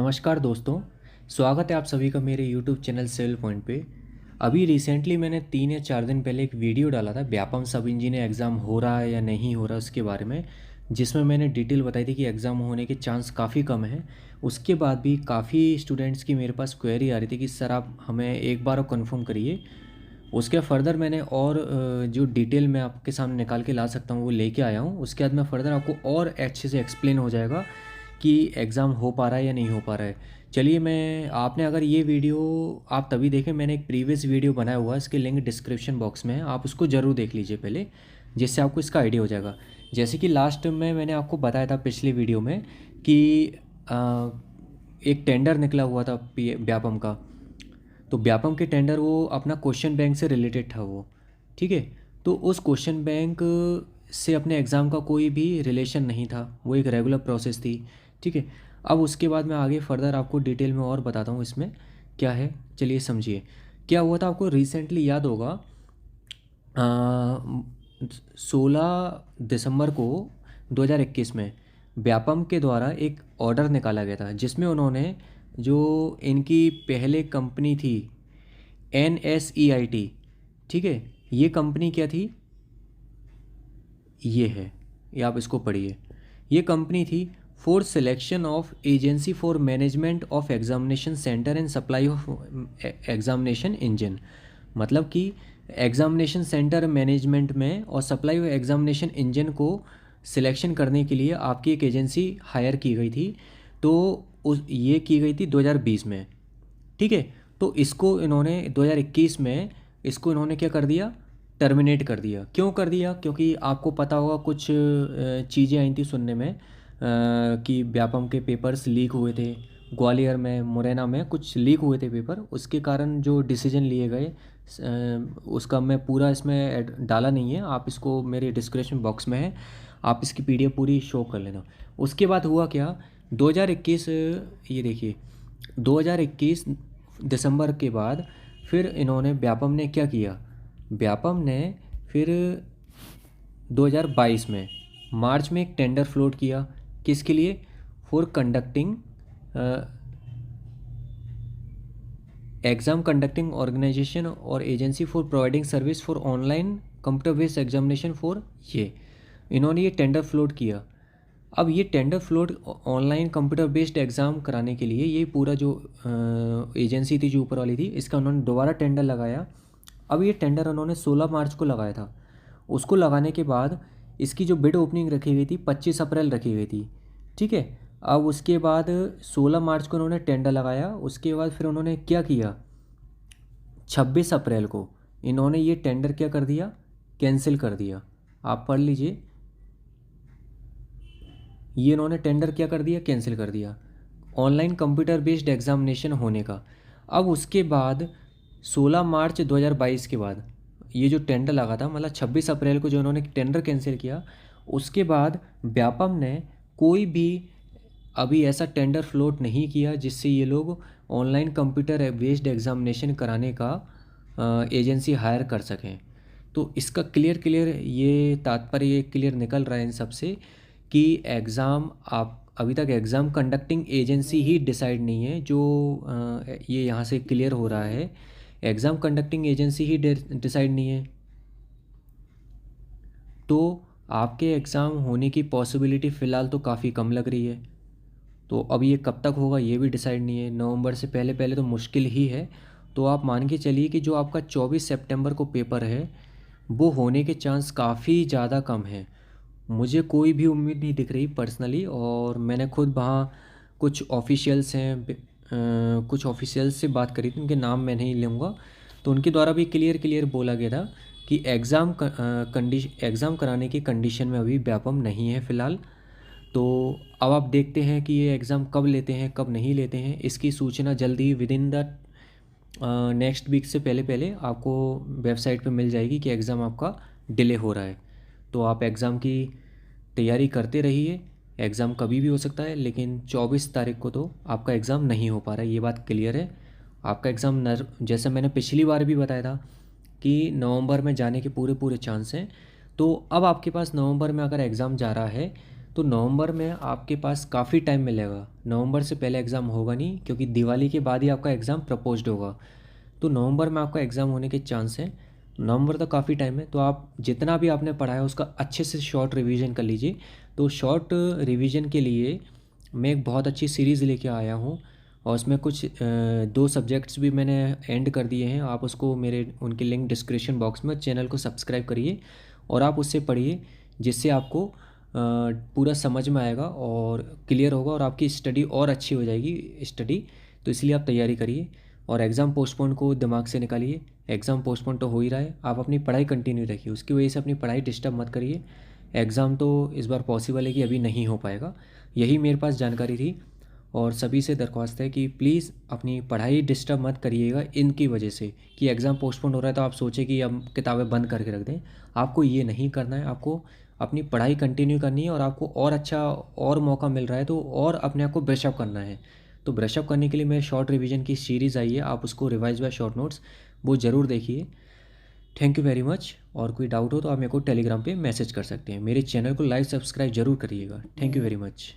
नमस्कार दोस्तों। स्वागत है आप सभी का मेरे YouTube चैनल सेल पॉइंट पे। अभी रिसेंटली मैंने 3 या 4 दिन पहले एक वीडियो डाला था व्यापम सब इंजीनियर एग्ज़ाम हो रहा है या नहीं हो रहा उसके बारे में, जिसमें मैंने डिटेल बताई थी कि एग्ज़ाम होने के चांस काफ़ी कम हैं। उसके बाद भी काफ़ी स्टूडेंट्स की मेरे पास क्वेरी आ रही थी कि सर आप हमें एक बार और कन्फर्म करिए। उसके फर्दर मैंने और जो डिटेल मैं आपके सामने निकाल के ला सकता हूँ वो लेके आया हूँ। उसके बाद मैं फर्दर आपको और अच्छे से एक्सप्लेन हो जाएगा कि एग्ज़ाम हो पा रहा है या नहीं हो पा रहा है। चलिए, मैं आपने अगर ये वीडियो आप तभी देखें, मैंने एक प्रीवियस वीडियो बनाया हुआ है, इसके लिंक डिस्क्रिप्शन बॉक्स में है, आप उसको ज़रूर देख लीजिए पहले, जिससे आपको इसका आइडिया हो जाएगा। जैसे कि लास्ट में मैंने आपको बताया था पिछली वीडियो में कि अ, एक टेंडर निकला हुआ था व्यापम का। तो व्यापम के टेंडर वो अपना क्वेश्चन बैंक से रिलेटेड था वो, ठीक है। तो उस क्वेश्चन बैंक से अपने एग्ज़ाम का कोई भी रिलेशन नहीं था, वो एक रेगुलर प्रोसेस थी, ठीक है। अब उसके बाद मैं आगे फर्दर आपको डिटेल में और बताता हूँ इसमें क्या है। चलिए समझिए क्या हुआ था। आपको रिसेंटली याद होगा 16 दिसंबर को 2021 में व्यापम के द्वारा एक ऑर्डर निकाला गया था, जिसमें उन्होंने जो इनकी पहले कंपनी थी NSEIT, ठीक है, ये कंपनी क्या थी, ये है, ये आप इसको पढ़िए। ये कंपनी थी for selection of agency for management of examination centre and supply of examination engine. मतलब कि एग्जामिनेशन सेंटर मैनेजमेंट में और सप्लाई ऑफ एग्जामिनेशन इंजन को सिलेक्शन करने के लिए आपकी एक एजेंसी हायर की गई थी। तो ये की गई थी 2020 में, ठीक है। तो इसको इन्होंने 2021 में इसको इन्होंने क्या कर दिया, टर्मिनेट कर दिया। क्यों कर दिया? क्योंकि आपको पता होगा कुछ चीज़ें आई थी सुनने में कि व्यापम के पेपर्स लीक हुए थे, ग्वालियर में, मुरैना में कुछ लीक हुए थे पेपर। उसके कारण जो डिसीजन लिए गए उसका मैं पूरा इसमें डाला नहीं है, आप इसको मेरे डिस्क्रिप्शन बॉक्स में है, आप इसकी PDF पूरी शो कर लेना। उसके बाद हुआ क्या, 2021, ये देखिए 2021 दिसंबर के बाद फिर इन्होंने व्यापम ने क्या किया, व्यापम ने फिर 2022 में मार्च में एक टेंडर फ्लोट किया। किसके लिए? For conducting exam conducting organisation और agency for providing service for online computer based examination for, ये इन्होंने ये टेंडर फ्लोट किया। अब ये tender float online computer based exam कराने के लिए ये पूरा जो एजेंसी थी जो ऊपर वाली थी, इसका उन्होंने दोबारा टेंडर लगाया। अब ये टेंडर उन्होंने 16 मार्च को लगाया था। उसको लगाने के बाद इसकी जो बिड ओपनिंग रखी गई थी 25 अप्रैल रखी गई थी, ठीक है। अब उसके बाद 16 मार्च को उन्होंने टेंडर लगाया। उसके बाद फिर उन्होंने क्या किया, 26 अप्रैल को इन्होंने ये टेंडर क्या कर दिया, कैंसिल कर दिया। आप पढ़ लीजिए, ये इन्होंने टेंडर क्या कर दिया, कैंसिल कर दिया, ऑनलाइन कंप्यूटर बेस्ड एग्जामिनेशन होने का। अब उसके बाद 16 मार्च 2022 के बाद ये जो टेंडर लगा था, मतलब 26 अप्रैल को जो इन्होंने टेंडर कैंसिल किया, उसके बाद व्यापम ने कोई भी अभी ऐसा टेंडर फ्लोट नहीं किया जिससे ये लोग ऑनलाइन कंप्यूटर बेस्ड एग्जामिनेशन कराने का एजेंसी हायर कर सकें। तो इसका क्लियर ये तात्पर्य ये क्लियर निकल रहा है इन सब से कि एग्ज़ाम आप अभी तक एग्ज़ाम कंडक्टिंग एजेंसी ही डिसाइड नहीं है, जो ये यहाँ से क्लियर हो रहा है, एग्ज़ाम कंडक्टिंग एजेंसी ही डिसाइड नहीं है। तो आपके एग्ज़ाम होने की पॉसिबिलिटी फ़िलहाल तो काफ़ी कम लग रही है। तो अब ये कब तक होगा ये भी डिसाइड नहीं है, नवंबर से पहले पहले तो मुश्किल ही है। तो आप मान के चलिए कि जो आपका 24 सितंबर को पेपर है वो होने के चांस काफ़ी ज़्यादा कम है। मुझे कोई भी उम्मीद नहीं दिख रही पर्सनली, और मैंने खुद वहाँ कुछ ऑफिशियल्स हैं, कुछ ऑफिशियल्स से बात करी थी, उनके नाम मैं नहीं लूँगा। तो उनके द्वारा भी क्लियर बोला गया था कि एग्ज़ाम कराने की कंडीशन में अभी व्यापम नहीं है फ़िलहाल। तो अब आप देखते हैं कि ये एग्ज़ाम कब लेते हैं कब नहीं लेते हैं, इसकी सूचना जल्दी within the next week से पहले पहले आपको वेबसाइट पे मिल जाएगी कि एग्ज़ाम आपका डिले हो रहा है। तो आप एग्ज़ाम की तैयारी करते रहिए, एग्ज़ाम कभी भी हो सकता है, लेकिन 24 तारीख को तो आपका एग्ज़ाम नहीं हो पा रहा है, ये बात क्लियर है। आपका एग्ज़ाम जैसे मैंने पिछली बार भी बताया था कि नवंबर में जाने के पूरे चांस हैं। तो अब आपके पास नवंबर में अगर एग्ज़ाम जा रहा है तो नवंबर में आपके पास काफ़ी टाइम मिलेगा। नवंबर से पहले एग्ज़ाम होगा नहीं, क्योंकि दिवाली के बाद ही आपका एग्ज़ाम प्रपोज्ड होगा। तो नवंबर में आपका एग्ज़ाम होने के चांस हैं। नवंबर तक काफ़ी टाइम है, तो आप जितना भी आपने पढ़ा है उसका अच्छे से शॉर्ट रिवीजन कर लीजिए। तो शॉर्ट रिवीजन के लिए मैं एक बहुत अच्छी सीरीज़ लेके आया हूँ, और उसमें कुछ 2 सब्जेक्ट्स भी मैंने एंड कर दिए हैं। आप उसको मेरे उनकी लिंक डिस्क्रिप्शन बॉक्स में, चैनल को सब्सक्राइब करिए और आप उससे पढ़िए, जिससे आपको पूरा समझ में आएगा और क्लियर होगा, और आपकी स्टडी और अच्छी हो जाएगी स्टडी। तो इसलिए आप तैयारी करिए और एग्ज़ाम पोस्टपोन को दिमाग से निकालिए। एग्ज़ाम पोस्टपोन तो हो ही रहा है, आप अपनी पढ़ाई कंटिन्यू रखिए, उसकी वजह से अपनी पढ़ाई डिस्टर्ब मत करिए। एग्ज़ाम तो इस बार पॉसिबल है कि अभी नहीं हो पाएगा। यही मेरे पास जानकारी थी, और सभी से दरख्वास्त है कि प्लीज़ अपनी पढ़ाई डिस्टर्ब मत करिएगा इनकी वजह से, कि एग्ज़ाम पोस्टपोन हो रहा है तो आप सोचें कि अब किताबें बंद करके रख दें। आपको ये नहीं करना है, आपको अपनी पढ़ाई कंटिन्यू करनी है, और आपको और अच्छा और मौका मिल रहा है तो और अपने आप को ब्रशअप करना है। तो ब्रशअप करने के लिए मैं शॉर्ट रिवीजन की सीरीज़ आई है, आप उसको रिवाइज बाय शॉर्ट नोट्स वो ज़रूर देखिए। Thank you very much. और कोई डाउट हो तो आप मेरे को टेलीग्राम पे मैसेज कर सकते हैं। मेरे चैनल को लाइक सब्सक्राइब जरूर करिएगा। Thank you very much.